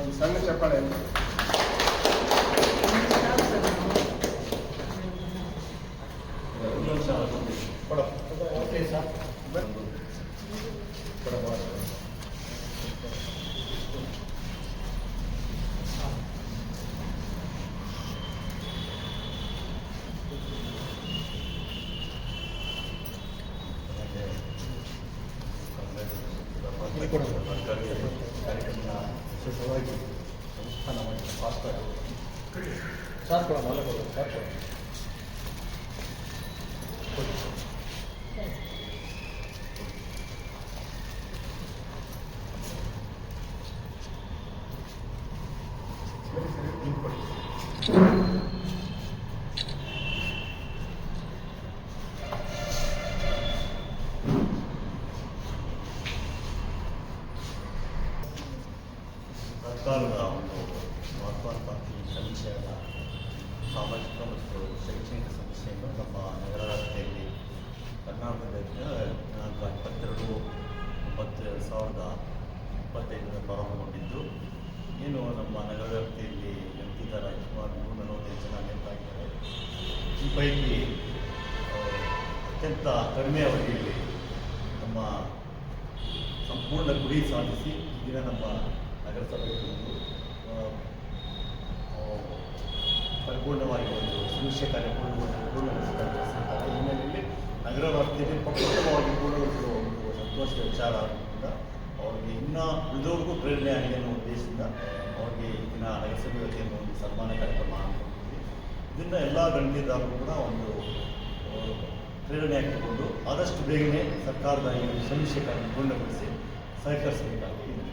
ಒಂದು ಸಣ್ಣ ಚಪ್ಪಾಳೆ ಕಾರ್ಯಕ್ರಮ ವಿಶೇಷವಾಗಿ ಅನುಷ್ಠಾನವಾಗಿ ಪಾತ್ರ ಸಾರ್ಕೊಳ ಮಲಗಳು ಸಾರ್ಕೊಳ ಸರ್ಕಾರದ ಒಂದು ಮಹತ್ವಾಕಾಂಕ್ಷಿ ಸಮೀಕ್ಷೆಯ ಸಾಮಾಜಿಕ ಮತ್ತು ಶೈಕ್ಷಣಿಕ ಸಮಸ್ಯೆಯನ್ನು ನಮ್ಮ ನಗರ ವ್ಯಾಪ್ತಿಯಲ್ಲಿ ಕರ್ನಾಟಕದ ದಿನಾಂಕ 22/9/2025 ಪ್ರಾರಂಭಗೊಂಡಿದ್ದು ಏನು ನಮ್ಮ ನಗರ ವ್ಯಾಪ್ತಿಯಲ್ಲಿ ವ್ಯಕ್ತಿದಾರ ಸುಮಾರು 145 ಜನ ನೇಮಕಾಗಿದ್ದಾರೆ. ಈ ಪೈಕಿ ಅತ್ಯಂತ ಕಡಿಮೆ ಅವಧಿಯಲ್ಲಿ ನಮ್ಮ ಸಂಪೂರ್ಣ ಗುರಿ ಸಾಧಿಸಿ ಈಗಿನ ನಮ್ಮ ನಗರಸಭೆಗೆ ಪರಿಪೂರ್ಣವಾಗಿ ಒಂದು ಸಮೀಕ್ಷೆ ಕಾರ್ಯ ಪೂರ್ಣಗೊಳಿಸಿದ್ದಾರೆ. ಈ ಹಿನ್ನೆಲೆಯಲ್ಲಿ ನಗರ ವ್ಯಾಪ್ತಿಯಲ್ಲಿ ಪ್ರಪ್ರಥಮವಾಗಿ ಪೂರ್ಣಗೊಳಿಸುವ ಒಂದು ಸಂತೋಷದ ವಿಚಾರ ಆದ್ದರಿಂದ ಅವರಿಗೆ ಇನ್ನೂ ಉಳಿದವ್ರಿಗೂ ಪ್ರೇರಣೆ ಆಗಿದೆ ಅನ್ನೋ ಉದ್ದೇಶದಿಂದ ಅವರಿಗೆ ಈಗಿನ ನಗರಸಭೆ ವತಿಯಿಂದ ಒಂದು ಸನ್ಮಾನ ಕಾರ್ಯಕ್ರಮ ಹಮ್ಮಿಕೊಂಡಿದ್ದೀವಿ. ಇದನ್ನು ಎಲ್ಲ ಗಣ್ಯದಾರರು ಕೂಡ ಒಂದು ಪ್ರೇರಣೆ ಹಾಕಿಕೊಂಡು ಆದಷ್ಟು ಬೇಗನೆ ಸರ್ಕಾರದ ಈ ಸಮೀಕ್ಷೆ ಕಾರ್ಯ ಪೂರ್ಣಗೊಳಿಸಿ ಸಹಕರಿಸಬೇಕಾಗಿದೆ.